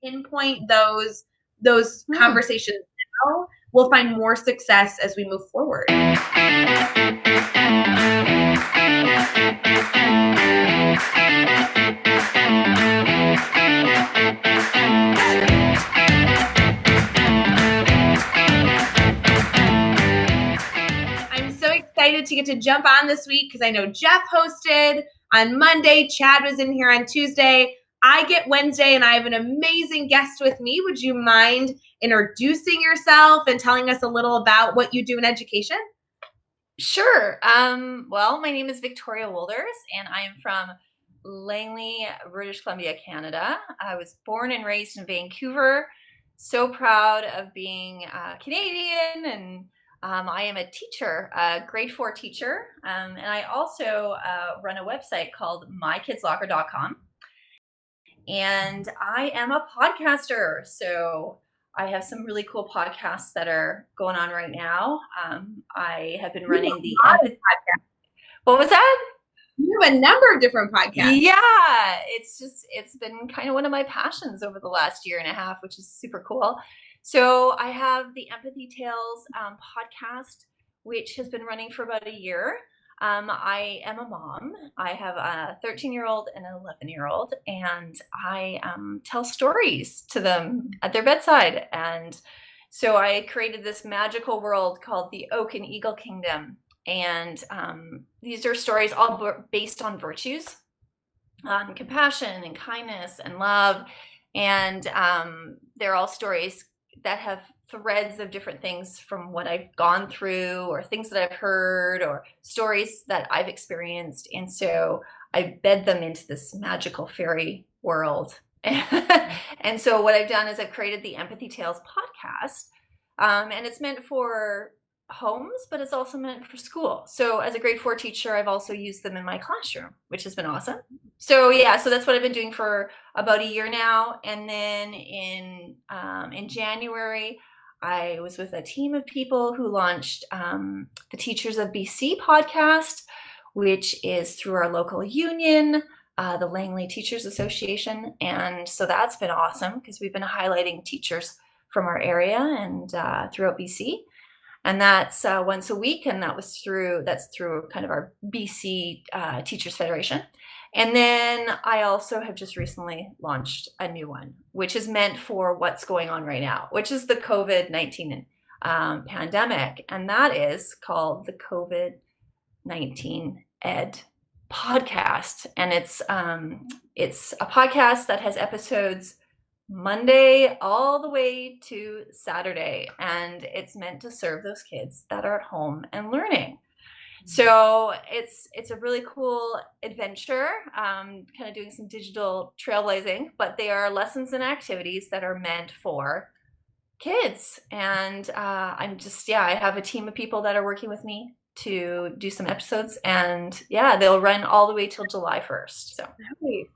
pinpoint those conversations now, we'll find more success as we move forward. I'm so excited to get to jump on this week because I know Jeff hosted on Monday. Chad was in here on Tuesday. I get Wednesday, and I have an amazing guest with me. Would you mind introducing yourself and telling us a little about what you do in education? Sure. Well, my name is Victoria Wolders, and I am from Langley, British Columbia, Canada. I was born and raised in Vancouver. So proud of being Canadian, and I am a teacher, a grade 4 teacher, and I also run a website called mykidslocker.com. And I am a podcaster, so I have some really cool podcasts that are going on right now. I have been running the Empathy podcast. What was that? You have a number of different podcasts. Yeah, it's been kind of one of my passions over the last year and a half, which is super cool. So I have the Empathy Tales podcast, which has been running for about a year. I am a mom. I have a 13-year-old and an 11-year-old, and I tell stories to them at their bedside. And so I created this magical world called the Oak and Eagle Kingdom. And these are stories all based on virtues, on compassion and kindness and love. And they're all stories that have threads of different things from what I've gone through or things that I've heard or stories that I've experienced. And so I bed them into this magical fairy world. And so what I've done is I've created the Empathy Tales podcast, and it's meant for homes, but it's also meant for school. So as a grade 4 teacher, I've also used them in my classroom, which has been awesome. So yeah, so that's what I've been doing for about a year now. And then in January, I was with a team of people who launched the Teachers of BC podcast, which is through our local union, the Langley Teachers Association. And so that's been awesome because we've been highlighting teachers from our area and throughout BC. And that's once a week, and that's through kind of our BC Teachers Federation. And then I also have just recently launched a new one, which is meant for what's going on right now, which is the COVID-19 pandemic. And that is called the COVID-19 Ed podcast. And it's a podcast that has episodes Monday all the way to Saturday, and it's meant to serve those kids that are at home and learning. So it's a really cool adventure, kind of doing some digital trailblazing, but they are lessons and activities that are meant for kids. And I have a team of people that are working with me to do some episodes, and yeah, they'll run all the way till July 1st. So. Nice.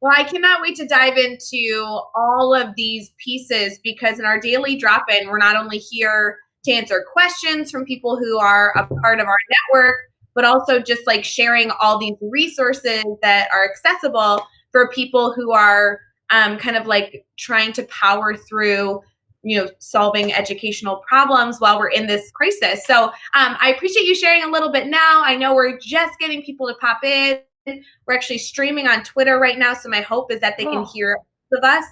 Well, I cannot wait to dive into all of these pieces because in our daily drop-in, we're not only here to answer questions from people who are a part of our network, but also just like sharing all these resources that are accessible for people who are kind of like trying to power through, solving educational problems while we're in this crisis. So I appreciate you sharing a little bit now. I know we're just getting people to pop in. We're actually streaming on Twitter right now, so my hope is that they can hear of us.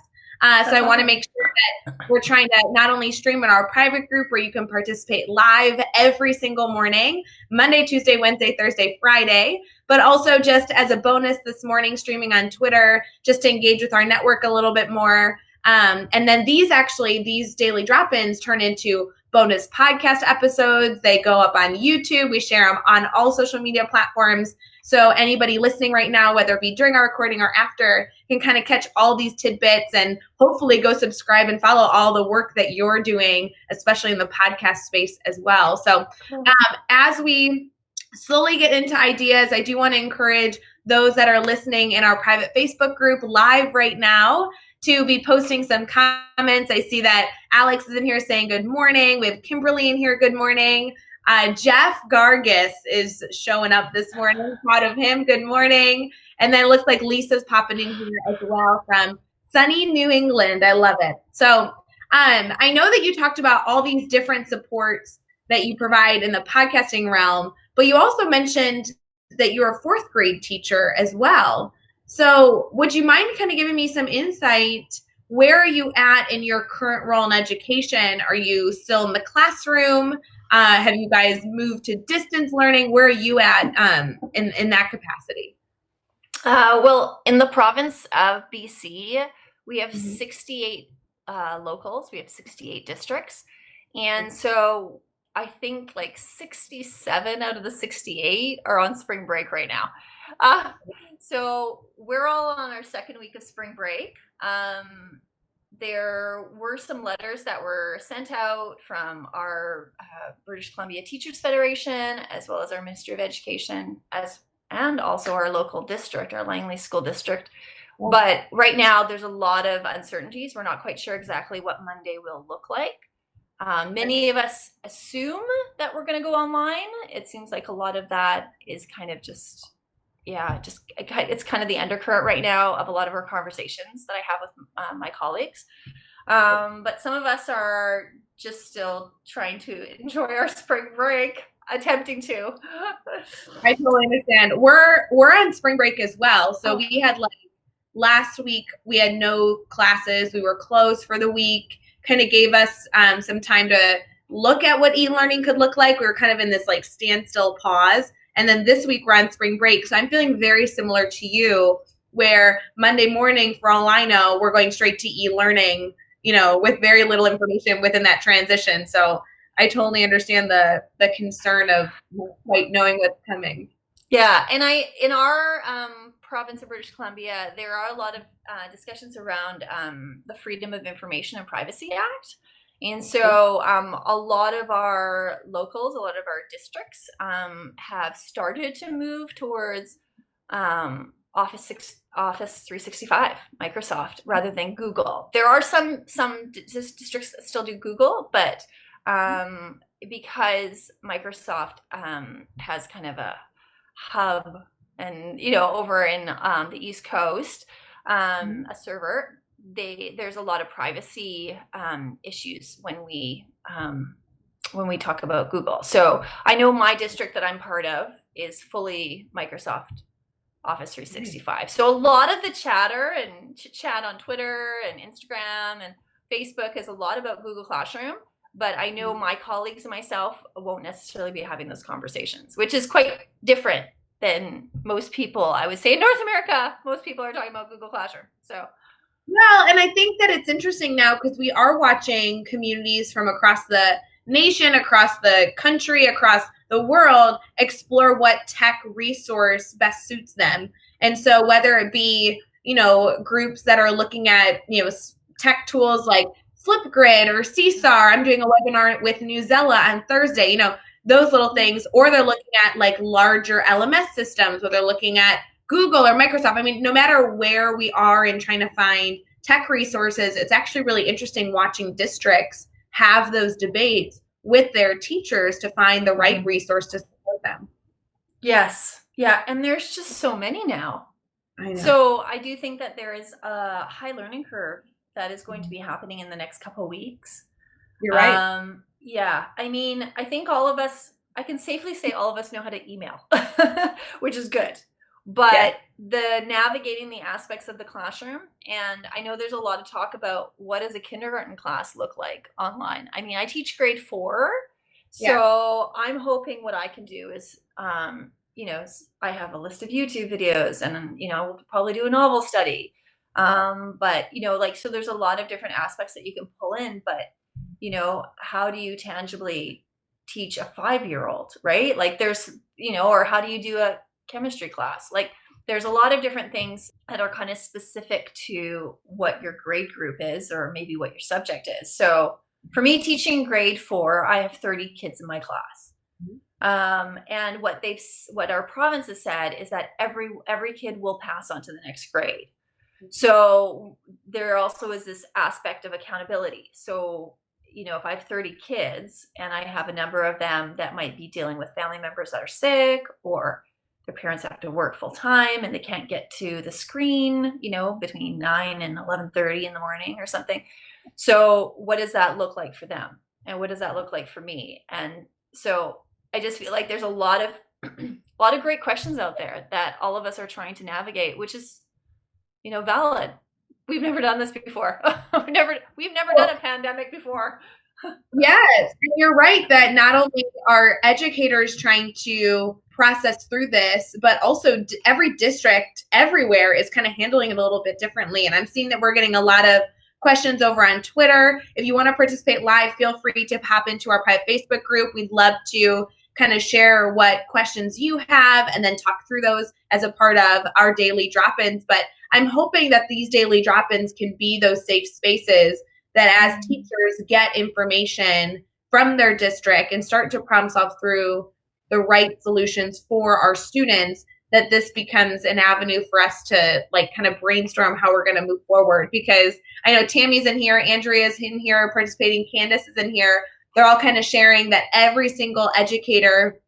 So I want to make sure that we're trying to not only stream in our private group where you can participate live every single morning, Monday, Tuesday, Wednesday, Thursday, Friday, but also just as a bonus this morning, streaming on Twitter, just to engage with our network a little bit more. And then these daily drop-ins turn into bonus podcast episodes. They go up on YouTube. We share them on all social media platforms. So anybody listening right now, whether it be during our recording or after, can kind of catch all these tidbits and hopefully go subscribe and follow all the work that you're doing, especially in the podcast space as well. So as we slowly get into ideas, I do want to encourage those that are listening in our private Facebook group live right now to be posting some comments. I see that Alex is in here saying good morning. We have Kimberly in here. Good morning. Jeff Gargis is showing up this morning. Proud of him. Good morning. And then it looks like Lisa's popping in here as well from Sunny New England. I love it. So I know that you talked about all these different supports that you provide in the podcasting realm, but you also mentioned that you're a fourth grade teacher as well. So would you mind kind of giving me some insight? Where are you at in your current role in education? Are you still in the classroom? Have you guys moved to distance learning? Where are you at in that capacity? Well, in the province of BC, we have Mm-hmm. 68 locals, we have 68 districts. And so I think like 67 out of the 68 are on spring break right now. Uh, so we're all on our second week of spring break. There were some letters that were sent out from our British Columbia Teachers Federation, as well as our Ministry of Education, and also our local district, our Langley School District. But right now, there's a lot of uncertainties. We're not quite sure exactly what Monday will look like. Many of us assume that we're going to go online. It seems like a lot of that is kind of just it's kind of the undercurrent right now of a lot of our conversations that I have with my colleagues. But some of us are just still trying to enjoy our spring break, attempting to. I totally understand. We're on spring break as well. So we had like last week we had no classes. We were closed for the week. Kind of gave us some time to look at what e-learning could look like. We were kind of in this like standstill pause. And then this week we're on spring break. So I'm feeling very similar to you, where Monday morning, for all I know, we're going straight to e-learning, with very little information within that transition. So I totally understand the concern of quite knowing what's coming. Yeah, and in our province of British Columbia, there are a lot of discussions around the Freedom of Information and Privacy Act. And so a lot of our locals, a lot of our districts have started to move towards Office 365, Microsoft, rather than Google. There are some districts that still do Google, but because Microsoft has kind of a hub and, over in the East Coast, a server, there's a lot of privacy issues when we talk about Google. So I know my district that I'm part of is fully Microsoft Office 365. So a lot of the chatter and chit chat on Twitter and Instagram and Facebook is a lot about Google Classroom, but I know my colleagues and myself won't necessarily be having those conversations, which is quite different than most people. I would say in North America, most people are talking about Google Classroom. So well, and I think that it's interesting now because we are watching communities from across the nation, across the country, across the world explore what tech resource best suits them. And so whether it be, groups that are looking at, tech tools like Flipgrid or Seesaw, I'm doing a webinar with Newzella on Thursday, those little things, or they're looking at like larger LMS systems, where they're looking at Google or Microsoft. I mean, no matter where we are in trying to find tech resources, it's actually really interesting watching districts have those debates with their teachers to find the right resource to support them. Yes. Yeah. And there's just so many now. I know. So I do think that there is a high learning curve that is going to be happening in the next couple of weeks. You're right. Yeah. I mean, I think I can safely say all of us know how to email, which is good. But the navigating the aspects of the classroom, and I know there's a lot of talk about what does a kindergarten class look like online. I mean, I teach grade 4, so I'm hoping what I can do is, I have a list of YouTube videos, and we'll probably do a novel study. But so there's a lot of different aspects that you can pull in. But how do you tangibly teach a 5-year-old, right? Like there's, or how do you do a chemistry class? Like there's a lot of different things that are kind of specific to what your grade group is, or maybe what your subject is. So for me, teaching grade 4, I have 30 kids in my class. And what our province has said is that every kid will pass on to the next grade. So there also is this aspect of accountability. So if I have 30 kids and I have a number of them that might be dealing with family members that are sick, or their parents have to work full time and they can't get to the screen, between 9 and 11:30 in the morning or something. So what does that look like for them? And what does that look like for me? And so I just feel like there's a lot of a lot of great questions out there that all of us are trying to navigate, which is, valid. We've never done this before. We've never done a pandemic before. Yes, and you're right that not only are educators trying to process through this, but also every district everywhere is kind of handling it a little bit differently. And I'm seeing that we're getting a lot of questions over on Twitter. If you want to participate live, feel free to pop into our private Facebook group. We'd love to kind of share what questions you have and then talk through those as a part of our daily drop-ins. But I'm hoping that these daily drop-ins can be those safe spaces that as teachers get information from their district and start to problem solve through the right solutions for our students, that this becomes an avenue for us to kind of brainstorm how we're going to move forward. Because I know Tammy's in here, Andrea's in here participating, Candace is in here. They're all kind of sharing that every single educator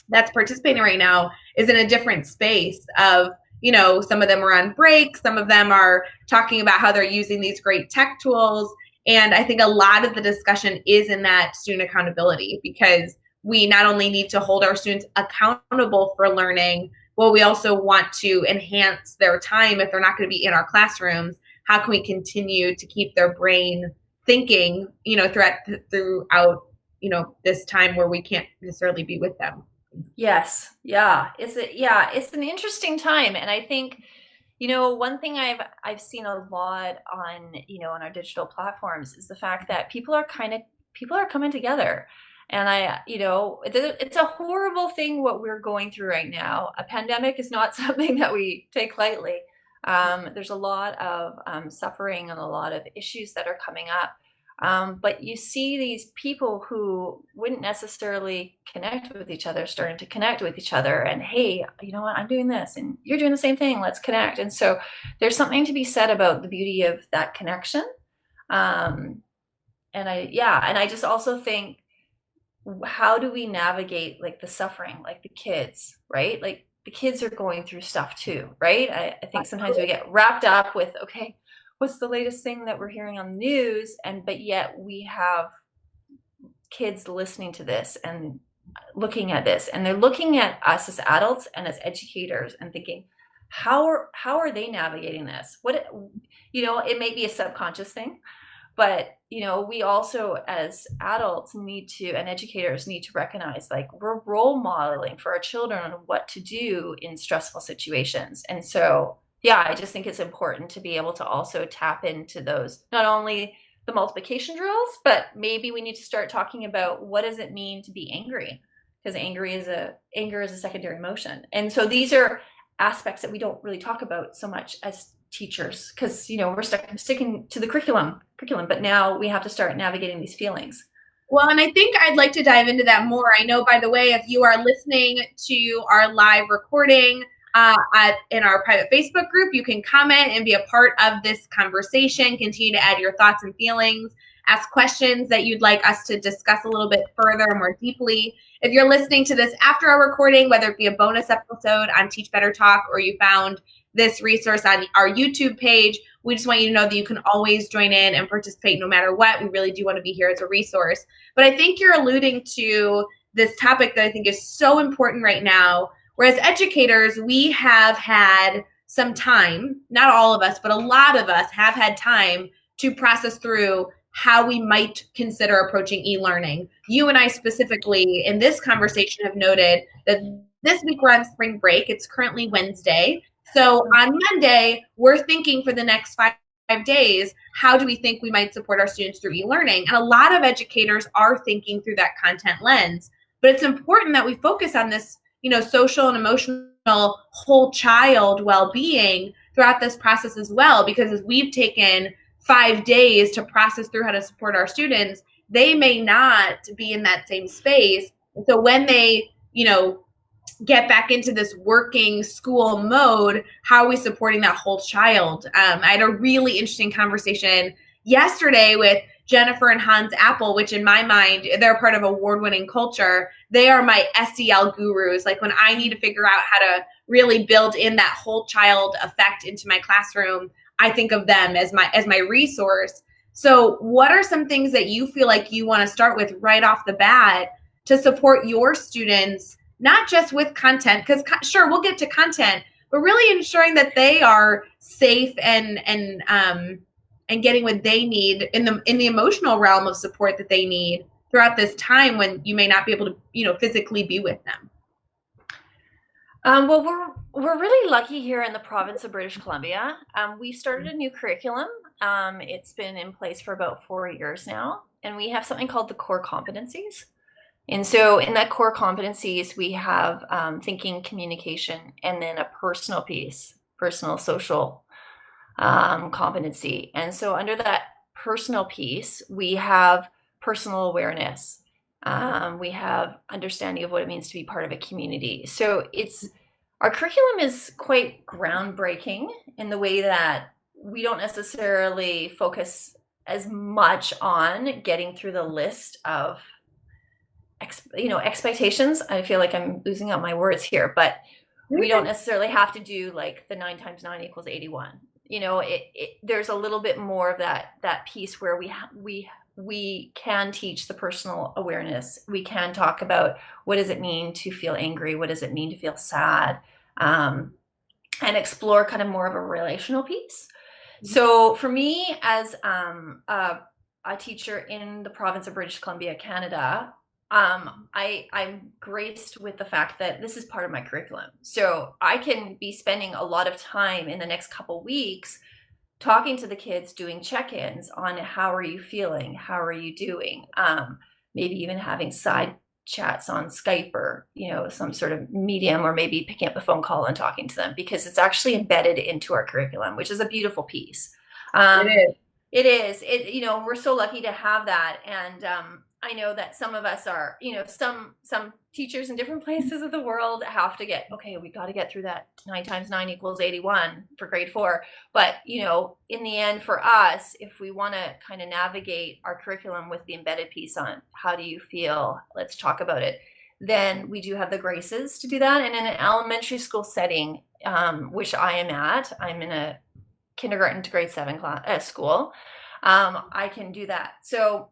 that's participating right now is in a different space of, some of them are on break, some of them are talking about how they're using these great tech tools. And I think a lot of the discussion is in that student accountability, because we not only need to hold our students accountable for learning, but we also want to enhance their time if they're not going to be in our classrooms. How can we continue to keep their brain thinking, throughout, this time where we can't necessarily be with them? Yes. Yeah. It's an interesting time. And I think, one thing I've seen a lot on, on our digital platforms is the fact that people are coming together. And it's a horrible thing what we're going through right now. A pandemic is not something that we take lightly. There's a lot of suffering and a lot of issues that are coming up. But you see these people who wouldn't necessarily connect with each other, starting to connect with each other, and hey, you know what, I'm doing this and you're doing the same thing, let's connect. And so there's something to be said about the beauty of that connection. And I just also think, how do we navigate the suffering, the kids, right? The kids are going through stuff too, right? I think sometimes we get wrapped up with, okay, what's the latest thing that we're hearing on the news? But yet we have kids listening to this and looking at this, and they're looking at us as adults and as educators and thinking, how are they navigating this? It may be a subconscious thing, but we also as adults and educators need to recognize we're role modeling for our children on what to do in stressful situations. And so I just think it's important to be able to also tap into those, not only the multiplication drills, but maybe we need to start talking about what does it mean to be angry, because anger is a secondary emotion. And so these are aspects that we don't really talk about so much as teachers, because we're sticking to the curriculum, but now we have to start navigating these feelings. Well, and I think I'd like to dive into that more. I know, by the way, if you are listening to our live recording in our private Facebook group, you can comment and be a part of this conversation, continue to add your thoughts and feelings, ask questions that you'd like us to discuss a little bit further, more deeply. If you're listening to this after our recording, whether it be a bonus episode on Teach Better Talk or you found this resource on our YouTube page, we just want you to know that you can always join in and participate no matter what. We really do want to be here as a resource. But I think you're alluding to this topic that I think is so important right now. Whereas educators, we have had some time, not all of us, but a lot of us have had time to process through how we might consider approaching e-learning. You and I specifically in this conversation have noted that this week we're on spring break. It's currently Wednesday. So on Monday, we're thinking for the next 5 days, how do we think we might support our students through e-learning? And a lot of educators are thinking through that content lens. But it's important that we focus on this, social and emotional whole child well-being throughout this process as well, because as we've taken 5 days to process through how to support our students, they may not be in that same space. So when they, get back into this working school mode, how are we supporting that whole child? I had a really interesting conversation yesterday with, Jennifer and Hans Apple, which in my mind, they're part of award-winning culture. They are my SEL gurus. Like when I need to figure out how to really build in that whole child effect into my classroom, I think of them as my resource. So what are some things that you feel like you want to start with right off the bat to support your students, not just with content, because sure, we'll get to content, but really ensuring that they are safe and getting what they need in the emotional realm of support that they need throughout this time when you may not be able to, physically be with them. Well, we're really lucky here in the province of British Columbia. We started a new curriculum. It's been in place for about 4 years now, and we have something called the core competencies. And so in that core competencies, we have thinking, communication, and then a personal piece, personal social competency. And so under that personal piece, we have personal awareness. We have understanding of what it means to be part of a community. So our curriculum is quite groundbreaking in the way that we don't necessarily focus as much on getting through the list of expectations. I feel like I'm losing out my words here, but we don't necessarily have to do like the 9 times 9 equals 81. There's a little bit more of that piece where we can teach the personal awareness. We can talk about what does it mean to feel angry? What does it mean to feel sad? And explore kind of more of a relational piece. So for me as a teacher in the province of British Columbia, Canada, I'm graced with the fact that this is part of my curriculum. So I can be spending a lot of time in the next couple weeks talking to the kids, doing check-ins on how are you feeling? How are you doing? Maybe even having side chats on Skype or, some sort of medium, or maybe picking up a phone call and talking to them, because it's actually embedded into our curriculum, which is a beautiful piece. It is. We're so lucky to have that. And I know that some of us are, some teachers in different places of the world have to we got to get through that 9 times 9 equals 81 for grade 4. But, in the end for us, if we want to kind of navigate our curriculum with the embedded piece on how do you feel, let's talk about it, then we do have the graces to do that. And in an elementary school setting, which I am at, I'm in a kindergarten to grade 7 school, I can do that. So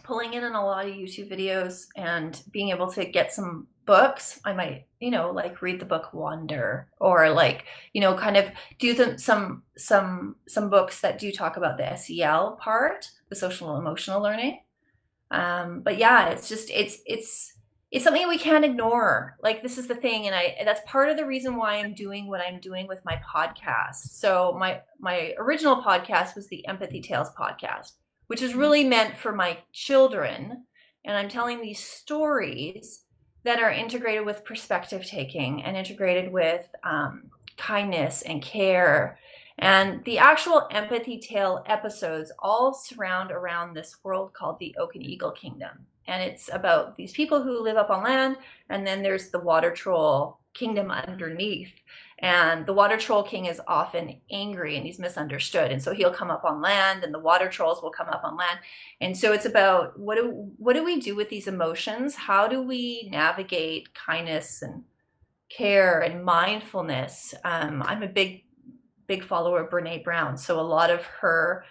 pulling in a lot of YouTube videos and being able to get some books, I might, read the book Wonder, or kind of do some books that do talk about the SEL part, the social emotional learning. But yeah, it's just, it's something we can't ignore. Like, this is the thing. And that's part of the reason why I'm doing what I'm doing with my podcast. So my original podcast was the Empathy Tales podcast, which is really meant for my children. And I'm telling these stories that are integrated with perspective taking and integrated with kindness and care. And the actual Empathy Tale episodes all surround around this world called the Oak and Eagle Kingdom. And it's about these people who live up on land, and then there's the water troll kingdom underneath. And the water troll king is often angry and he's misunderstood. And so he'll come up on land, and the water trolls will come up on land. And so it's about what do we do with these emotions? How do we navigate kindness and care and mindfulness? I'm a big follower of Brene Brown. So a lot of her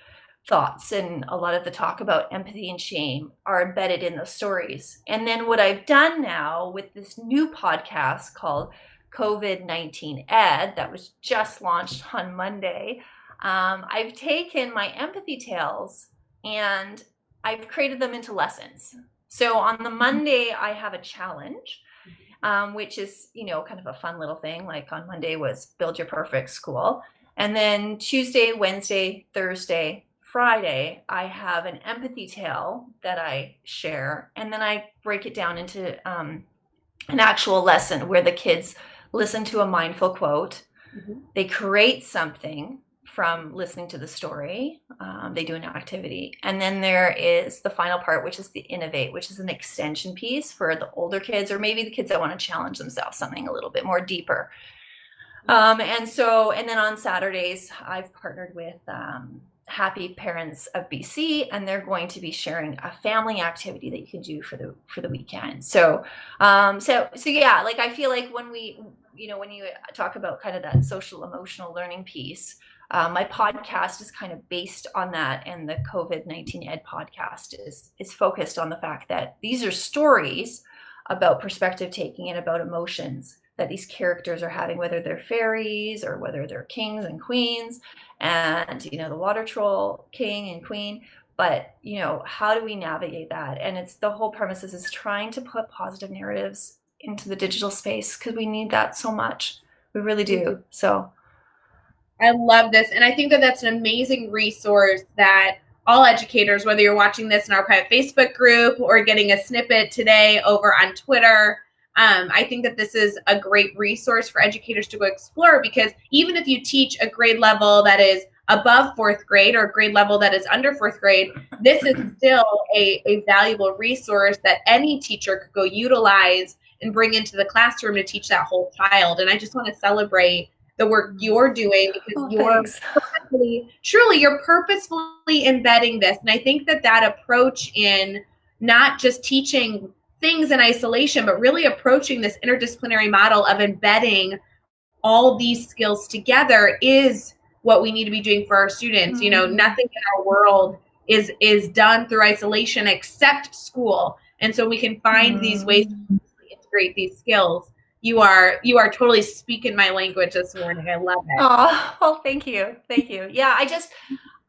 thoughts and a lot of the talk about empathy and shame are embedded in those stories. And then what I've done now with this new podcast called COVID-19 Ed that was just launched on Monday, I've taken my empathy tales and I've created them into lessons. So on the Monday, I have a challenge, which is, kind of a fun little thing. Like on Monday was Build Your Perfect School. And then Tuesday, Wednesday, Thursday, Friday, I have an empathy tale that I share. And then I break it down into an actual lesson where the kids listen to a mindful quote. Mm-hmm. They create something from listening to the story. They do an activity. And then there is the final part, which is the innovate, which is an extension piece for the older kids, or maybe the kids that want to challenge themselves, something a little bit more deeper. And then on Saturdays, I've partnered with Happy Parents of BC, and they're going to be sharing a family activity that you can do for the weekend. So yeah, like I feel like when we, when you talk about kind of that social emotional learning piece, my podcast is kind of based on that, and the COVID-19 Ed podcast is focused on the fact that these are stories about perspective taking and about emotions that these characters are having, whether they're fairies or whether they're kings and queens, and the water troll king and queen. But how do we navigate that? And it's the whole premise is trying to put positive narratives into the digital space, because we need that so much. We really do. So I love this. And I think that that's an amazing resource that all educators, whether you're watching this in our private Facebook group or getting a snippet today over on Twitter, I think that this is a great resource for educators to go explore, because even if you teach a grade level that is above fourth grade or a grade level that is under fourth grade, this is still a valuable resource that any teacher could go utilize and bring into the classroom to teach that whole child. And I just want to celebrate the work you're doing, because you're purposefully embedding this. And I think that that approach in not just teaching things in isolation, but really approaching this interdisciplinary model of embedding all these skills together is what we need to be doing for our students. Nothing in our world is done through isolation except school. And so we can find these ways to integrate these skills. You are totally speaking my language this morning. I love it. Oh, well, thank you. Yeah,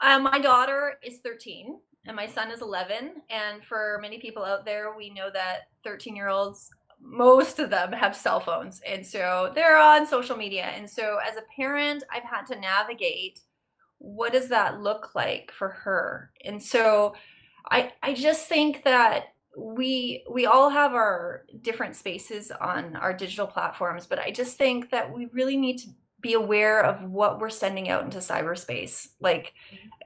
my daughter is 13 and my son is 11. And for many people out there, we know that 13-year-olds, most of them have cell phones. And so they're on social media. And so as a parent, I've had to navigate, what does that look like for her? And so I just think that we all have our different spaces on our digital platforms, but I just think that we really need to be aware of what we're sending out into cyberspace.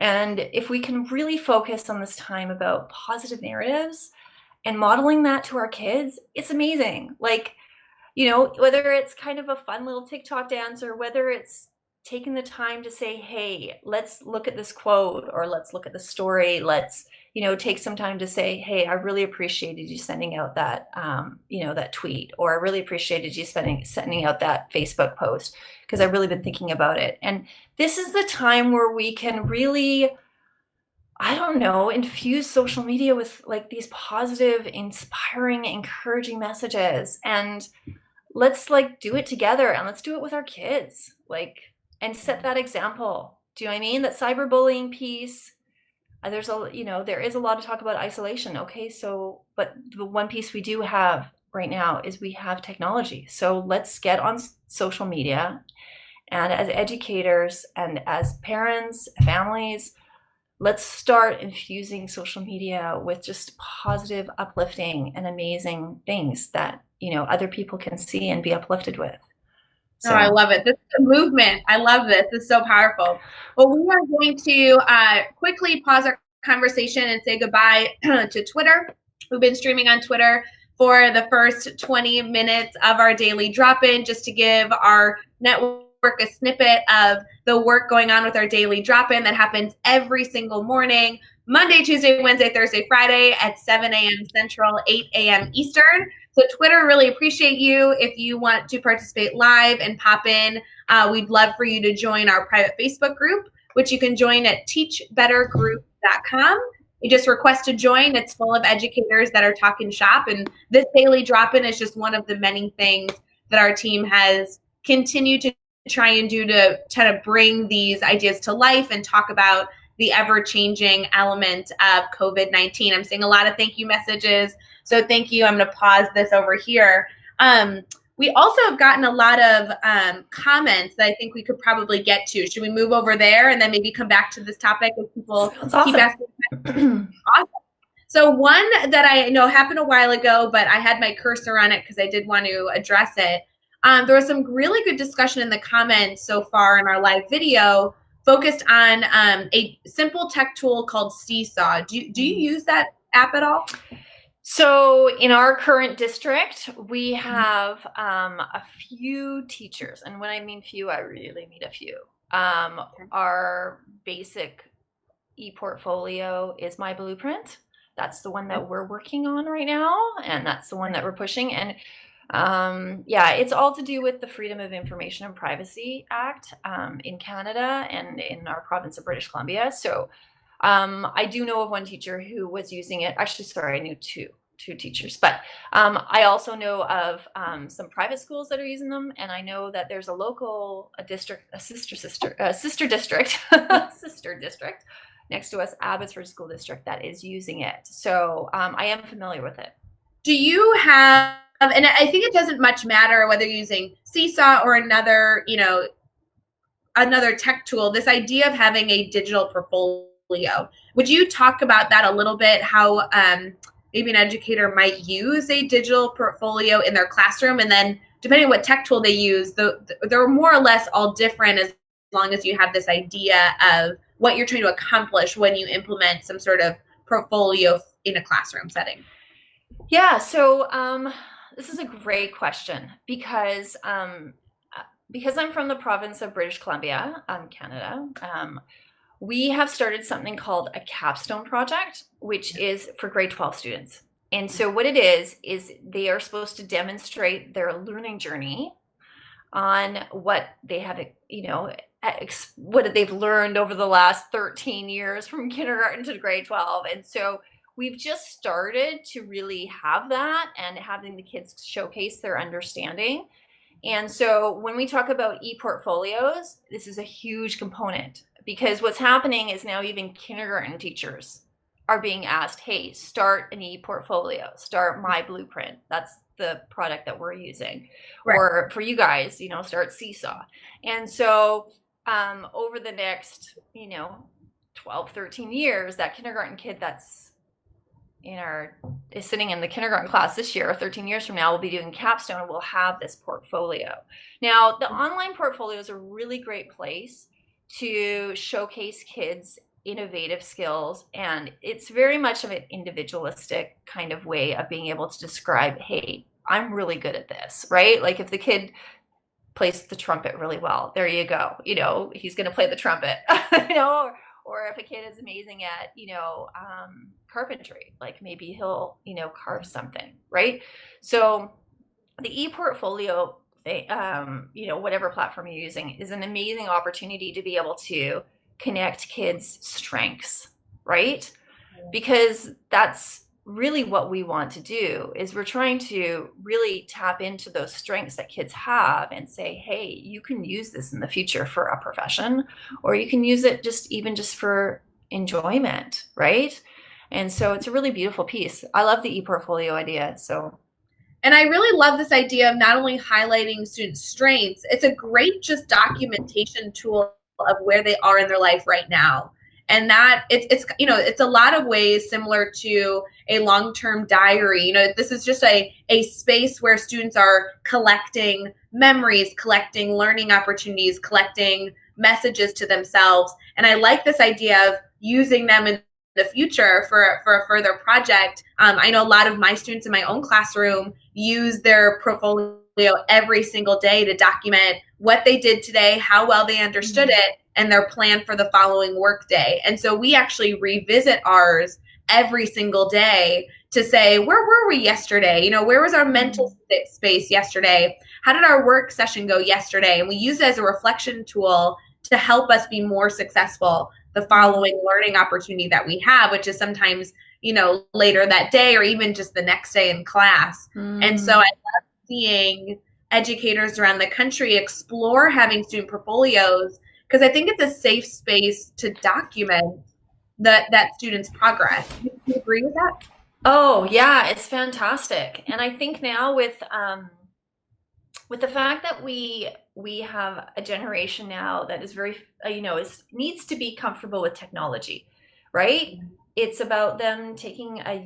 And if we can really focus on this time about positive narratives and modeling that to our kids, it's amazing. Whether it's kind of a fun little TikTok dance, or whether it's taking the time to say, hey, let's look at this quote, or let's look at the story. Let's, take some time to say, hey, I really appreciated you sending out that, that tweet, or I really appreciated you sending out that Facebook post, because I've really been thinking about it. And this is the time where we can really, I don't know, infuse social media with these positive, inspiring, encouraging messages. And let's do it together, and let's do it with our kids, and set that example. Do you know what I mean? That cyberbullying piece, there is a lot of talk about isolation. Okay, but the one piece we do have right now is we have technology. So let's get on social media, and as educators and as parents, families, let's start infusing social media with just positive, uplifting, and amazing things that, other people can see and be uplifted with. So. Oh, I love it. This is a movement. I love this. It's so powerful. Well, we are going to quickly pause our conversation and say goodbye to Twitter. We've been streaming on Twitter for the first 20 minutes of our daily drop-in, just to give our network a snippet of the work going on with our daily drop-in that happens every single morning, Monday, Tuesday, Wednesday, Thursday, Friday at 7 a.m. Central, 8 a.m. Eastern. So Twitter, really appreciate you. If you want to participate live and pop in, we'd love for you to join our private Facebook group, which you can join at teachbettergroup.com. You just request to join. It's full of educators that are talking shop. And this daily drop-in is just one of the many things that our team has continued to try and do to try to bring these ideas to life and talk about the ever-changing element of COVID-19. I'm seeing a lot of thank you messages. So thank you. I'm going to pause this over here. We also have gotten a lot of comments that I think we could probably get to. Should we move over there and then maybe come back to this topic if people keep asking questions? Awesome. So one that I know happened a while ago, but I had my cursor on it because I did want to address it. There was some really good discussion in the comments so far in our live video focused on a simple tech tool called Seesaw. Do you use that app at all? So in our current district, we have a few teachers. And when I mean few, I really mean a few. Our basic e-portfolio is my blueprint. That's the one that we're working on right now, and that's the one that we're pushing. And yeah, it's all to do with the Freedom of Information and Privacy Act in Canada and in our province of British Columbia. So I do know of one teacher who was using it. Actually, sorry, I knew two teachers, but I also know of some private schools that are using them, and I know that there's a district, a sister district, sister district next to us, Abbotsford School District, that is using it. So I am familiar with it. Do you have, and I think it doesn't much matter whether you're using Seesaw or another, another tech tool, this idea of having a digital portfolio. Would you talk about that a little bit, how maybe an educator might use a digital portfolio in their classroom, and then depending on what tech tool they use, they're more or less all different as long as you have this idea of what you're trying to accomplish when you implement some sort of portfolio in a classroom setting? Yeah, so this is a great question because I'm from the province of British Columbia, Canada. We have started something called a capstone project, which is for grade 12 students. And so what it is they are supposed to demonstrate their learning journey on what they have, what they've learned over the last 13 years from kindergarten to grade 12. And so we've just started to really have that and having the kids showcase their understanding. And so when we talk about e-portfolios, this is a huge component, because what's happening is now even kindergarten teachers are being asked, hey, start an e-portfolio, start my blueprint. That's the product that we're using. Right. Or for you guys, start Seesaw. And so over the next, 12, 13 years, that kindergarten kid that's is sitting in the kindergarten class this year, or 13 years from now, we'll be doing capstone and we'll have this portfolio. Now, the online portfolio is a really great place to showcase kids' innovative skills, and it's very much of an individualistic kind of way of being able to describe, hey, I'm really good at this, right? Like if the kid plays the trumpet really well, there you go, he's going to play the trumpet, or if a kid is amazing at, carpentry, like maybe he'll, carve something, right? So the e-portfolio, whatever platform you're using, is an amazing opportunity to be able to connect kids' strengths, right? Because that's really what we want to do, is we're trying to really tap into those strengths that kids have and say, hey, you can use this in the future for a profession, or you can use it just for enjoyment, right? And so it's a really beautiful piece. I love the e-portfolio idea. And I really love this idea of not only highlighting students' strengths, it's a great just documentation tool of where they are in their life right now. And that it's a lot of ways similar to a long-term diary. This is just a space where students are collecting memories, collecting learning opportunities, collecting messages to themselves. And I like this idea of using them in the future for a further project. I know a lot of my students in my own classroom use their portfolio every single day to document what they did today, how well they understood it, and their plan for the following work day. And so we actually revisit ours every single day to say, where were we yesterday? Where was our mental space yesterday? How did our work session go yesterday? And we use it as a reflection tool to help us be more successful the following learning opportunity that we have, which is sometimes, later that day or even just the next day in class. And so I love seeing educators around the country explore having student portfolios, because I think it's a safe space to document that student's progress. Do you agree with that? Oh yeah, it's fantastic. And I think now with the fact that we have a generation now that is very, needs to be comfortable with technology, right? It's about them taking a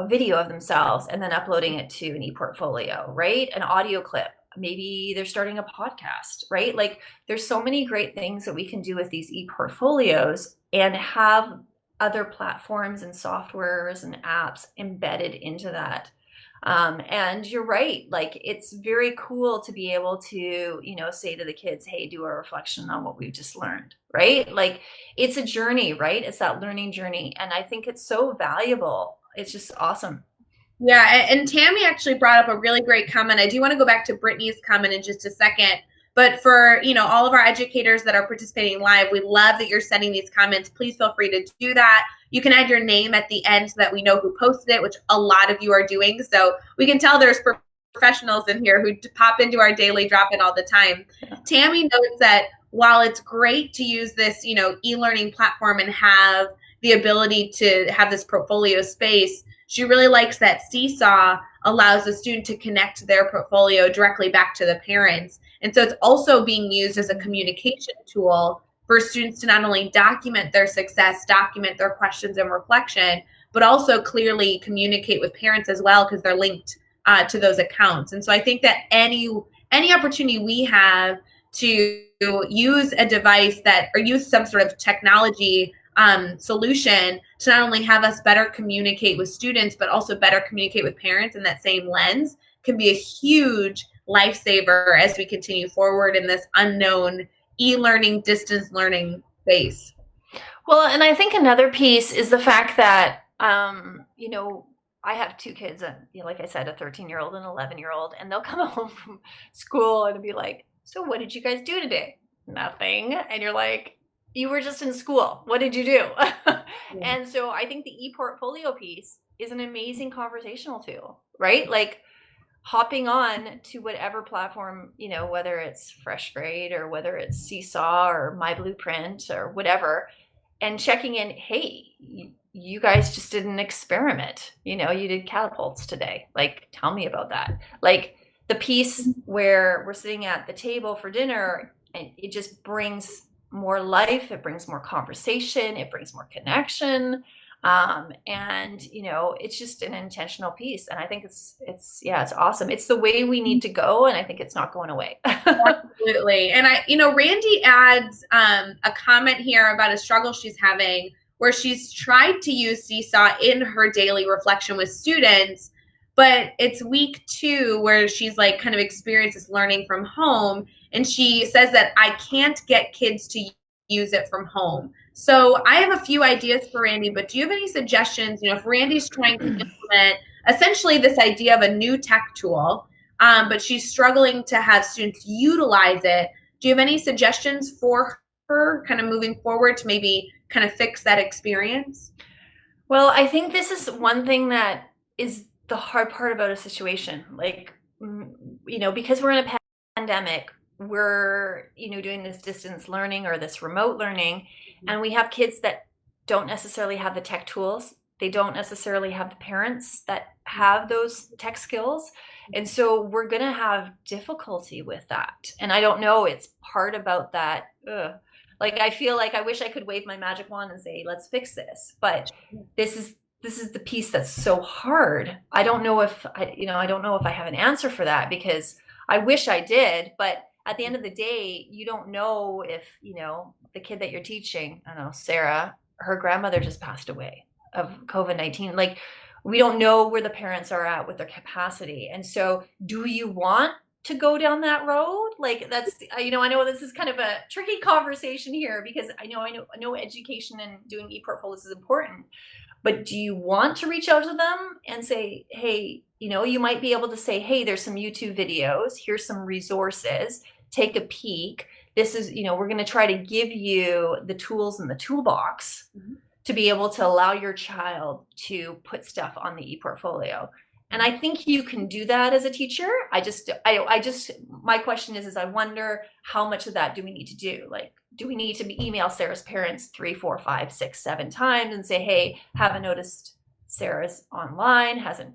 video of themselves and then uploading it to an e-portfolio, right? An audio clip. Maybe they're starting a podcast, right? Like there's so many great things that we can do with these e-portfolios and have other platforms and softwares and apps embedded into that. And you're right. Like, it's very cool to be able to, say to the kids, hey, do a reflection on what we've just learned, right? Like, it's a journey, right? It's that learning journey. And I think it's so valuable. It's just awesome. Yeah, and Tammy actually brought up a really great comment. I do want to go back to Brittany's comment in just a second. But for, all of our educators that are participating live, we love that you're sending these comments. Please feel free to do that. You can add your name at the end so that we know who posted it, which a lot of you are doing. So we can tell there's professionals in here who pop into our daily drop-in all the time. Tammy notes that while it's great to use this, e-learning platform and have the ability to have this portfolio space, she really likes that Seesaw allows the student to connect their portfolio directly back to the parents. And so it's also being used as a communication tool for students to not only document their success, document their questions and reflection, but also clearly communicate with parents as well, because they're linked to those accounts. And so I think that any opportunity we have to use a device or use some sort of technology solution to not only have us better communicate with students, but also better communicate with parents in that same lens can be a huge lifesaver as we continue forward in this unknown e-learning, distance learning space. Well, and I think another piece is the fact that, I have two kids, and like I said, a 13-year-old and an 11-year-old, and they'll come home from school and be like, so what did you guys do today? Nothing. And you're like, you were just in school. What did you do? Yeah. And so I think the e-portfolio piece is an amazing conversational tool, right? Like, hopping on to whatever platform, whether it's Fresh Grade or whether it's Seesaw or My Blueprint or whatever, and checking in, hey, you guys just did an experiment. You did catapults today. Like, tell me about that. Like, the piece where we're sitting at the table for dinner, and it just brings more life, it brings more conversation, it brings more connection. And it's just an intentional piece, and I think it's awesome. It's the way we need to go, and I think it's not going away. Absolutely. And Randy adds a comment here about a struggle she's having where she's tried to use Seesaw in her daily reflection with students, but it's week 2 where she's like kind of experiences learning from home, and she says that I can't get kids to use it from home. So I have a few ideas for Randy, but do you have any suggestions? If Randy's trying to implement essentially this idea of a new tech tool, but she's struggling to have students utilize it, do you have any suggestions for her kind of moving forward to maybe kind of fix that experience? Well, I think this is one thing that is the hard part about a situation. Like, because we're in a pandemic, we're, doing this distance learning or this remote learning, and we have kids that don't necessarily have the tech tools. They don't necessarily have the parents that have those tech skills. And so we're going to have difficulty with that. And I don't know, it's part about that. Like, I feel like I wish I could wave my magic wand and say, let's fix this. But this is the piece that's so hard. I don't know if I don't know if I have an answer for that, because I wish I did, but at the end of the day, you don't know if, the kid that you're teaching, I don't know, Sarah, her grandmother just passed away of COVID-19. Like, we don't know where the parents are at with their capacity. And so do you want to go down that road? Like, that's, I know this is kind of a tricky conversation here, because I know education and doing e-portfolios is important, but do you want to reach out to them and say, hey, you might be able to say, hey, there's some YouTube videos, here's some resources, take a peek. This is, we're going to try to give you the tools in the toolbox to be able to allow your child to put stuff on the e-portfolio. And I think you can do that as a teacher. My question is I wonder how much of that do we need to do? Like, do we need to email Sarah's parents 3, 4, 5, 6, 7 times and say, hey, haven't noticed Sarah's online, hasn't,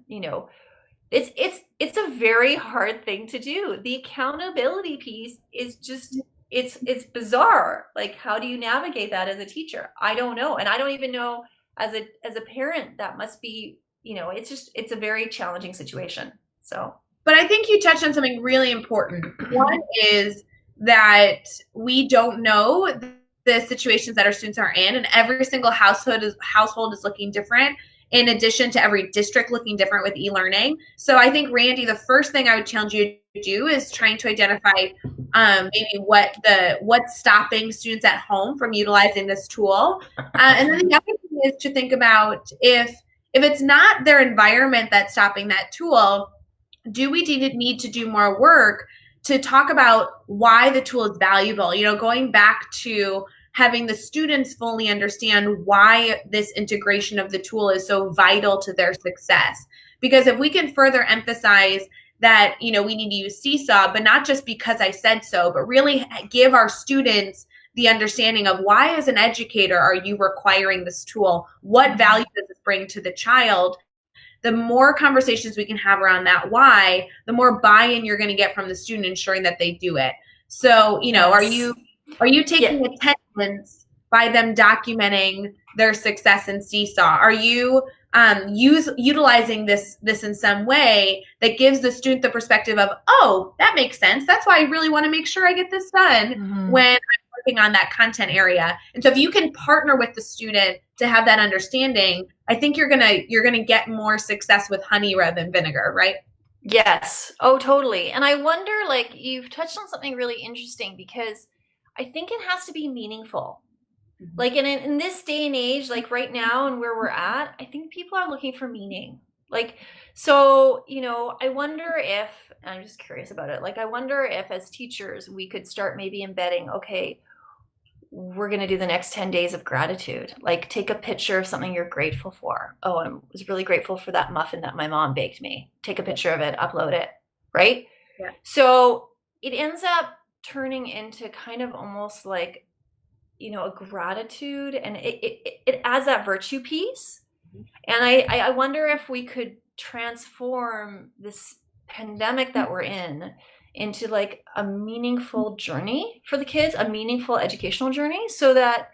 it's a very hard thing to do. The accountability piece is just, it's bizarre. Like, how do you navigate that as a teacher? I don't know. And I don't even know as a parent, that must be, it's a very challenging situation. So, but I think you touched on something really important. One is that we don't know the situations that our students are in, and every single household is looking different. in addition to every district looking different with e-learning. So I think, Randy, the first thing I would challenge you to do is trying to identify maybe what's stopping students at home from utilizing this tool. And then the other thing is to think about if it's not their environment that's stopping that tool, do we need to do more work to talk about why the tool is valuable? Going back to having the students fully understand why this integration of the tool is so vital to their success. Because if we can further emphasize that, we need to use Seesaw, but not just because I said so, but really give our students the understanding of why, as an educator, are you requiring this tool? What value does this bring to the child? The more conversations we can have around that why, the more buy-in you're going to get from the student, ensuring that they do it. So, yes. Are you taking attendance by them documenting their success in Seesaw? Are you utilizing this in some way that gives the student the perspective of, oh, that makes sense. That's why I really want to make sure I get this done when I'm working on that content area. And so if you can partner with the student to have that understanding, I think you're gonna get more success with honey rather than vinegar, right? Yes. Oh, totally. And I wonder, like, you've touched on something really interesting, because I think it has to be meaningful. Like in this day and age, like right now and where we're at, I think people are looking for meaning. Like, so, I wonder if, and I'm just curious about it, like, I wonder if as teachers, we could start maybe embedding, okay, we're going to do the next 10 days of gratitude. Like, take a picture of something you're grateful for. Oh, I was really grateful for that muffin that my mom baked me. Take a picture of it, upload it, right? Yeah. So it ends up turning into kind of almost like, a gratitude, and it adds that virtue piece. And I wonder if we could transform this pandemic that we're in into like a meaningful journey for the kids, a meaningful educational journey, so that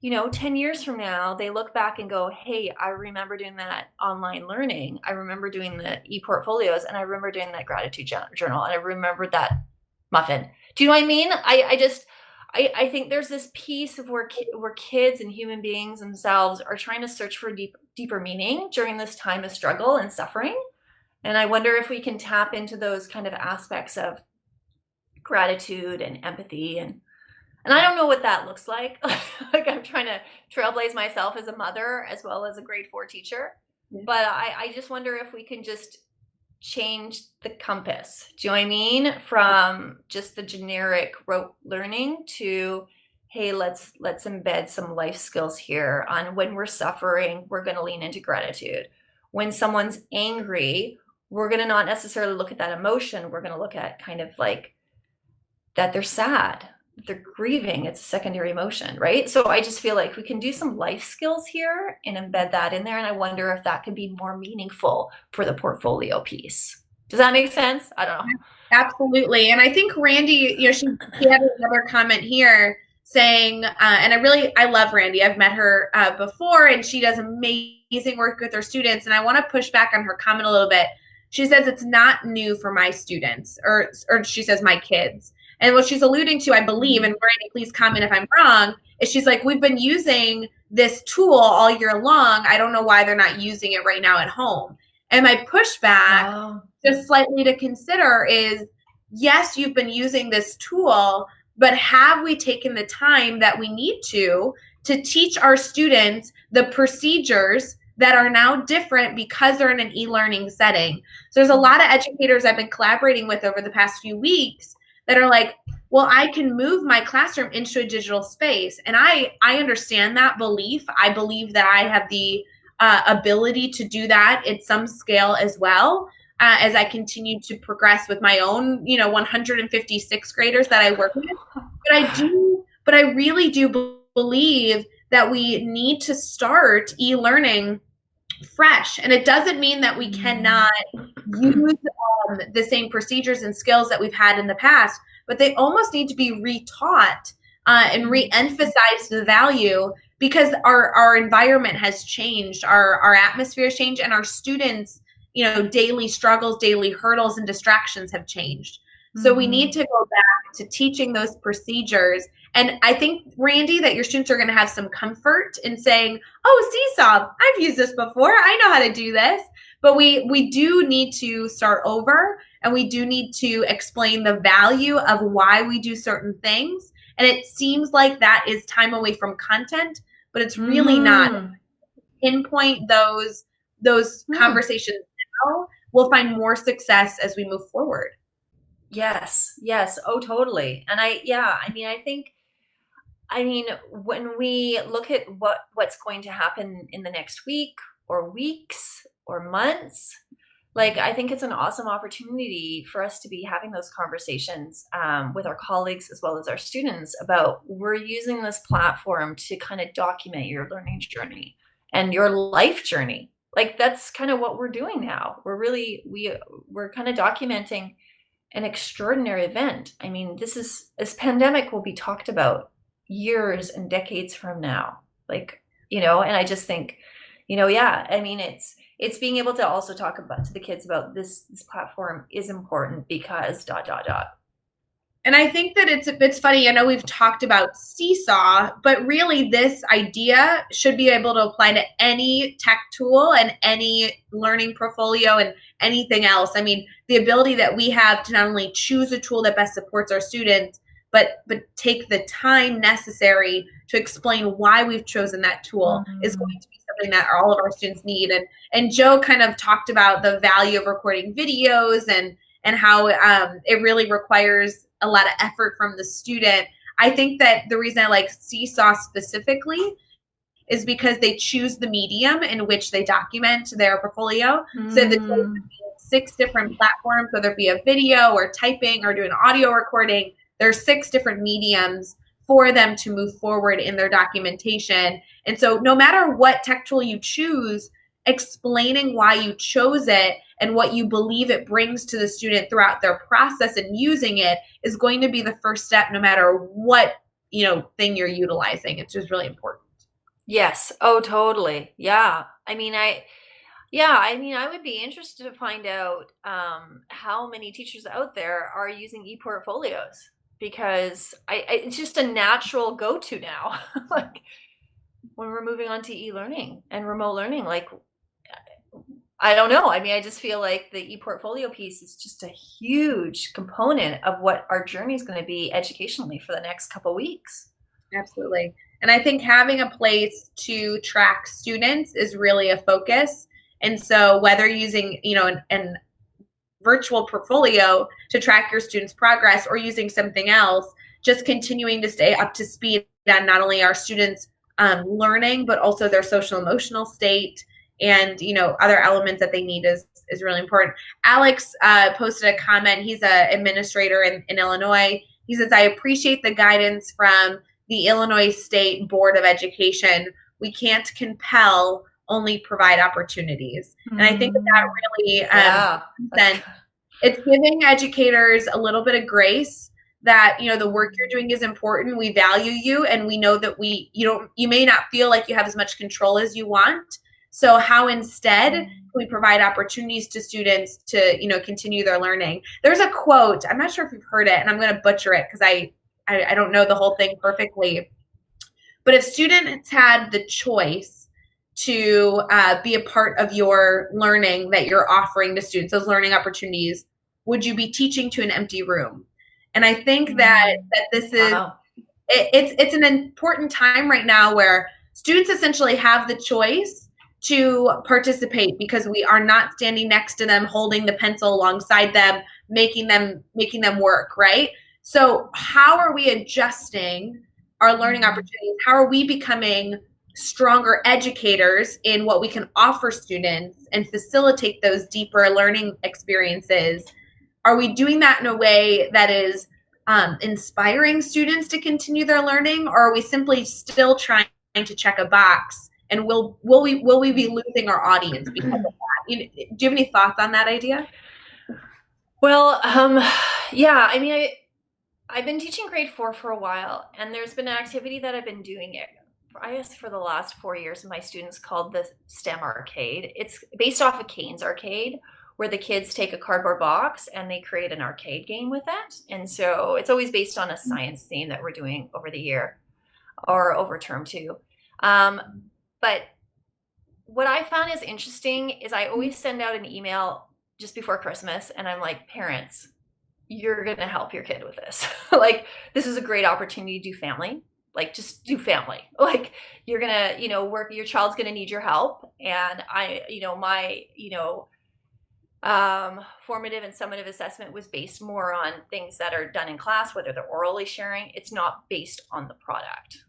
10 years from now they look back and go, hey, I remember doing that online learning, I remember doing the e-portfolios, and I remember doing that gratitude journal, and I remembered that muffin. Do you know what I mean? I think there's this piece of where kids and human beings themselves are trying to search for deeper meaning during this time of struggle and suffering. And I wonder if we can tap into those kind of aspects of gratitude and empathy. And I don't know what that looks like. Like, I'm trying to trailblaze myself as a mother as well as a grade 4 teacher. But I just wonder if we can just change the compass. Do you know what I mean? From just the generic rote learning to, hey, let's embed some life skills here on when we're suffering, we're going to lean into gratitude. When someone's angry, we're going to not necessarily look at that emotion. We're going to look at kind of like that they're sad, they're grieving. It's a secondary emotion, right? So I just feel like we can do some life skills here and embed that in there. And I wonder if that can be more meaningful for the portfolio piece. Does that make sense? I don't know. Absolutely. And I think Randy, she had another comment here saying, and I love Randy. I've met her before, and she does amazing work with her students. And I want to push back on her comment a little bit. She says it's not new for my students, or she says my kids. And what she's alluding to, I believe, and Randy, please comment if I'm wrong, is she's like, we've been using this tool all year long. I don't know why they're not using it right now at home. And my pushback, just slightly to consider, is yes, you've been using this tool, but have we taken the time that we need to teach our students the procedures that are now different because they're in an e-learning setting? So there's a lot of educators I've been collaborating with over the past few weeks that are like, well, I can move my classroom into a digital space. And I understand that belief. I believe that I have the ability to do that at some scale as well, as I continue to progress with my own, 150 sixth graders that I work with. But I really do believe that we need to start e-learning fresh. And it doesn't mean that we cannot use the same procedures and skills that we've had in the past, but they almost need to be retaught and re-emphasize the value, because our environment has changed, our atmosphere has changed, and our students, daily struggles, daily hurdles, and distractions have changed. So we need to go back to teaching those procedures And I think, Randy, that your students are going to have some comfort in saying, oh, Seesaw, I've used this before. I know how to do this. But we do need to start over, and we do need to explain the value of why we do certain things. And it seems like that is time away from content, but it's really not. Pinpoint those conversations now, we'll find more success as we move forward. Yes. Yes. Oh, totally. And I mean, when we look at what's going to happen in the next week or weeks or months, like, I think it's an awesome opportunity for us to be having those conversations with our colleagues as well as our students about, we're using this platform to kind of document your learning journey and your life journey. Like, that's kind of what we're doing now. We're kind of documenting an extraordinary event. I mean, this pandemic will be talked about years and decades from now. Like, and I just think, yeah, I mean, it's being able to also talk about to the kids about this platform is important because ... And I think that it's funny. I know we've talked about Seesaw, but really this idea should be able to apply to any tech tool and any learning portfolio and anything else. I mean, the ability that we have to not only choose a tool that best supports our students, but take the time necessary to explain why we've chosen that tool is going to be something that all of our students need. And Joe kind of talked about the value of recording videos and how it really requires a lot of effort from the student. I think that the reason I like Seesaw specifically is because they choose the medium in which they document their portfolio. So the choice of 6 different platforms, whether it be a video or typing or doing audio recording, there's 6 different mediums for them to move forward in their documentation. And so no matter what tech tool you choose, explaining why you chose it and what you believe it brings to the student throughout their process and using it is going to be the first step, no matter what thing you're utilizing. It's just really important. Yes. Oh, totally. Yeah. I mean, I would be interested to find out how many teachers out there are using e-portfolios, because it's just a natural go-to now. Like, when we're moving on to e-learning and remote learning, like, I don't know. I mean, I just feel like the e-portfolio piece is just a huge component of what our journey is going to be educationally for the next couple of weeks. Absolutely. And I think having a place to track students is really a focus. And so whether using, an virtual portfolio to track your students' progress or using something else, just continuing to stay up to speed on not only our students' learning, but also their social emotional state and other elements that they need is really important. Alex posted a comment. He's an administrator in Illinois. He says, I appreciate the guidance from the Illinois State Board of Education. We can't compel, only provide opportunities. And I think that really it's giving educators a little bit of grace that the work you're doing is important. We value you, and we know that you may not feel like you have as much control as you want. So how instead can we provide opportunities to students to continue their learning? There's a quote, I'm not sure if you've heard it, and I'm going to butcher it because I don't know the whole thing perfectly. But if students had the choice to be a part of your learning that you're offering to students, those learning opportunities, would you be teaching to an empty room? And I think that this is it's an important time right now where students essentially have the choice to participate because we are not standing next to them, holding the pencil alongside them, making them work, right? So how are we adjusting our learning opportunities? How are we becoming stronger educators in what we can offer students and facilitate those deeper learning experiences? Are we doing that in a way that is inspiring students to continue their learning, or are we simply still trying to check a box? And will we be losing our audience because of that? Do you have any thoughts on that idea? Well, yeah. I mean, I've been teaching grade 4 for a while, and there's been an activity that I've been doing I guess for the last 4 years with my students called the STEM Arcade. It's based off of Kane's Arcade, where the kids take a cardboard box and they create an arcade game with it. And so it's always based on a science theme that we're doing over the year or over term 2. But what I found is interesting is I always send out an email just before Christmas, and I'm like, parents, you're going to help your kid with this. Like, this is a great opportunity to do family. Like, just do family. Like, you're going to, work, your child's going to need your help. And my, formative and summative assessment was based more on things that are done in class, whether they're orally sharing. It's not based on the product.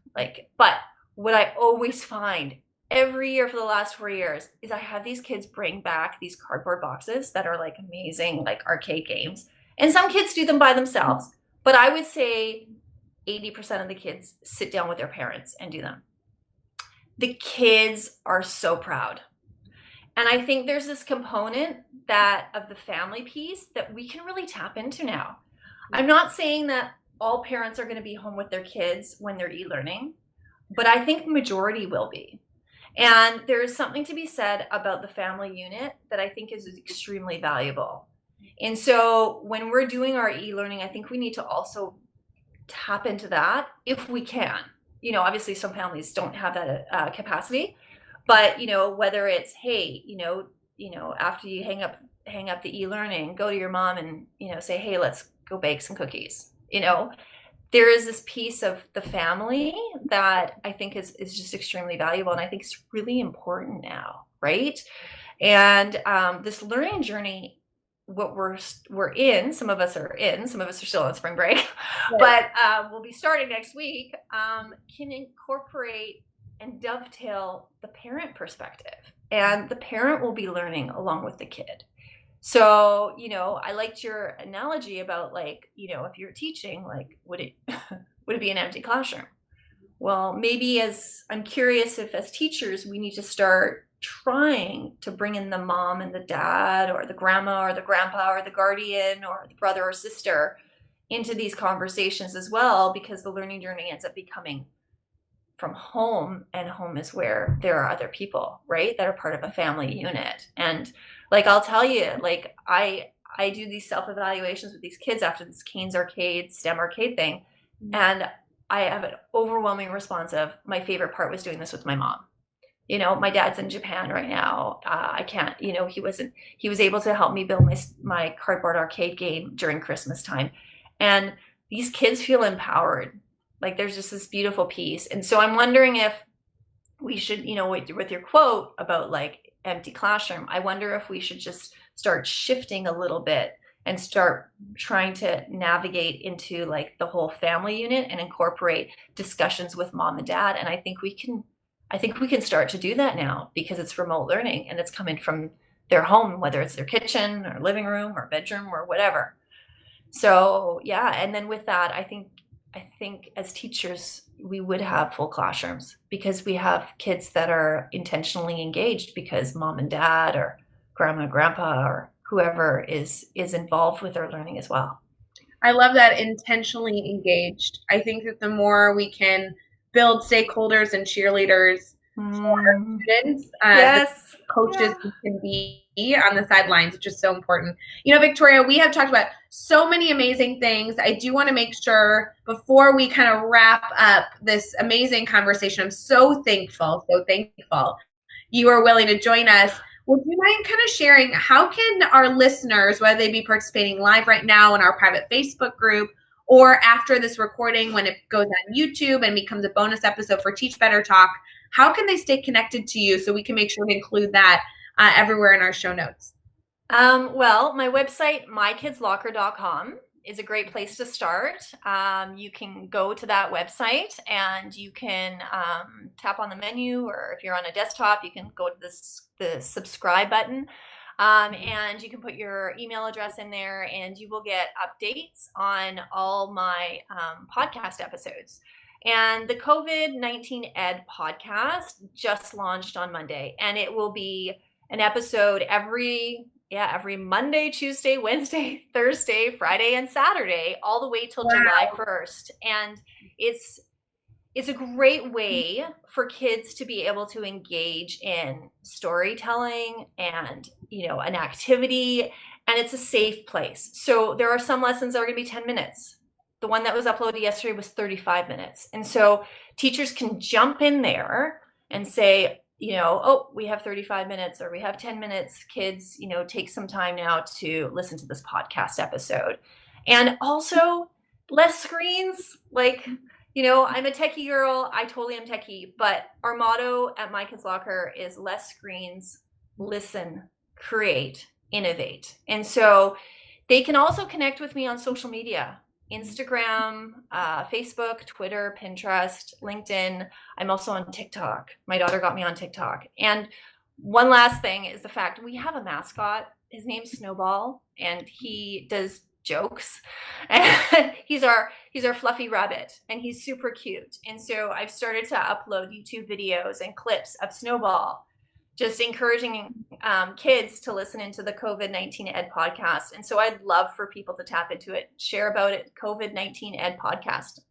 But what I always find every year for the last 4 years is I have these kids bring back these cardboard boxes that are like amazing, like arcade games. And some kids do them by themselves, but I would say 80% of the kids sit down with their parents and do them. The kids are so proud. And I think there's this component that of the family piece that we can really tap into now. I'm not saying that all parents are going to be home with their kids when they're e-learning, but I think the majority will be. And there is something to be said about the family unit that I think is extremely valuable. And so when we're doing our e-learning, I think we need to also tap into that if we can. Obviously some families don't have that capacity, but whether it's, hey, after you hang up the e-learning, go to your mom and say, hey, let's go bake some cookies. There is this piece of the family that I think is just extremely valuable, and I think it's really important now, right? And this learning journey, what we're in, some of us are still on spring break, right. But we'll be starting next week, can incorporate and dovetail the parent perspective, and the parent will be learning along with the kid. So, I liked your analogy about if you're teaching, would it be an empty classroom? Well, maybe I'm curious if as teachers, we need to start trying to bring in the mom and the dad or the grandma or the grandpa or the guardian or the brother or sister into these conversations as well, because the learning journey ends up becoming from home, and home is where there are other people, right, that are part of a family unit. And I'll tell you, I do these self-evaluations with these kids after this Canes Arcade, STEM arcade thing. And I have an overwhelming response of, my favorite part was doing this with my mom. My dad's in Japan right now. I can't, he was able to help me build my cardboard arcade game during Christmas time. And these kids feel empowered. There's just this beautiful piece. And so I'm wondering if we should, with your quote about empty classroom, I wonder if we should just start shifting a little bit and start trying to navigate into the whole family unit and incorporate discussions with mom and dad. And I think we can start to do that now, because it's remote learning and it's coming from their home, whether it's their kitchen or living room or bedroom or whatever. So yeah. And then with that, I think as teachers, we would have full classrooms, because we have kids that are intentionally engaged because mom and dad or grandma and grandpa or whoever is involved with their learning as well. I love that, intentionally engaged. I think that the more we can build stakeholders and cheerleaders for students, yes, coaches can be on the sidelines, which is so important. Victoria, we have talked about so many amazing things. I do want to make sure before we kind of wrap up this amazing conversation, I'm so thankful you are willing to join us. Would you mind kind of sharing, how can our listeners, whether they be participating live right now in our private Facebook group or after this recording when it goes on YouTube and becomes a bonus episode for Teach Better Talk, how can they stay connected to you so we can make sure to include that everywhere in our show notes? Well, my website, mykidslocker.com, is a great place to start. You can go to that website and you can tap on the menu, or if you're on a desktop, you can go to the subscribe button. And you can put your email address in there and you will get updates on all my podcast episodes. And the COVID-19 Ed podcast just launched on Monday, and it will be an episode every Monday, Tuesday, Wednesday, Thursday, Friday, and Saturday, all the way till July 1st. And it's a great way for kids to be able to engage in storytelling and, an activity, and it's a safe place. So there are some lessons that are going to be 10 minutes. The one that was uploaded yesterday was 35 minutes. And so teachers can jump in there and say, oh, we have 35 minutes or we have 10 minutes. Kids, take some time now to listen to this podcast episode. And also less screens. Like, I'm a techie girl. I totally am techie. But our motto at My Kids Locker is less screens, listen, create, innovate. And so they can also connect with me on social media. Instagram, Facebook, Twitter, Pinterest, LinkedIn. I'm also on TikTok. My daughter got me on TikTok. And one last thing is the fact we have a mascot. His name's Snowball, and he does jokes. And he's our fluffy rabbit, and he's super cute. And so I've started to upload YouTube videos and clips of Snowball, just encouraging kids to listen into the COVID-19 Ed podcast. And so I'd love for people to tap into it, share about it, COVID-19 Ed podcast.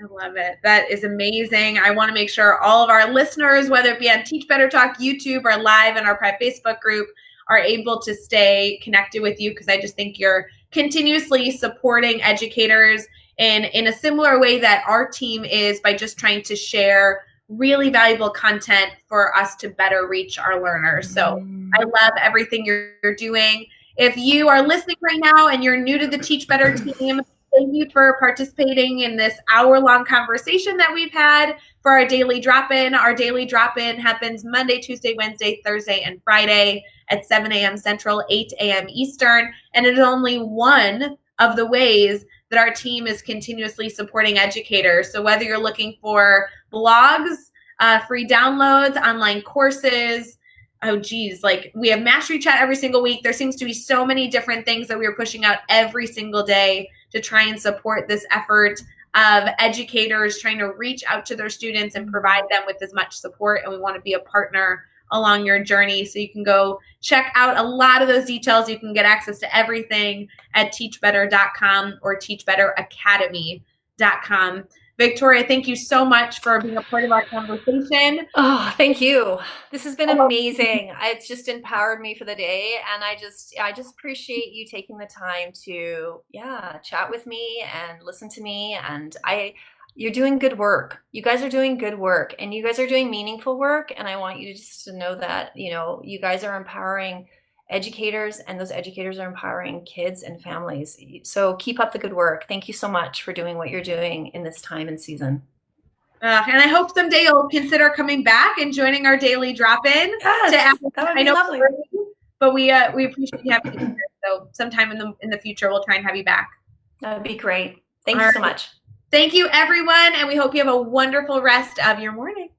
I love it. That is amazing. I want to make sure all of our listeners, whether it be on Teach Better Talk YouTube or live in our private Facebook group, are able to stay connected with you, because I just think you're continuously supporting educators in a similar way that our team is, by just trying to share really valuable content for us to better reach our learners. So I love everything you're doing. If you are listening right now and you're new to the Teach Better team, thank you for participating in this hour-long conversation that we've had for our daily drop-in. Our daily drop-in happens Monday, Tuesday, Wednesday, Thursday, and Friday at 7 a.m. Central, 8 a.m. Eastern. And it is only one of the ways that our team is continuously supporting educators. So whether you're looking for blogs, free downloads, online courses, we have Mastery Chat every single week. There seems to be so many different things that we are pushing out every single day to try and support this effort of educators trying to reach out to their students and provide them with as much support. And we want to be a partner along your journey. So you can go check out a lot of those details. You can get access to everything at teachbetter.com or teachbetteracademy.com. Victoria, thank you so much for being a part of our conversation. Oh, thank you. This has been amazing. It's just empowered me for the day. And I just appreciate you taking the time to, chat with me and listen to me. And you're doing good work. You guys are doing good work, and you guys are doing meaningful work. And I want you to know that, you guys are empowering educators, and those educators are empowering kids and families. So keep up the good work. Thank you so much for doing what you're doing in this time and season. And I hope someday you'll consider coming back and joining our daily drop-in. Yes, that would be lovely. But we appreciate you having you here. So sometime in the future, we'll try and have you back. That would be great. Thank you so much. Thank you, everyone, and we hope you have a wonderful rest of your morning.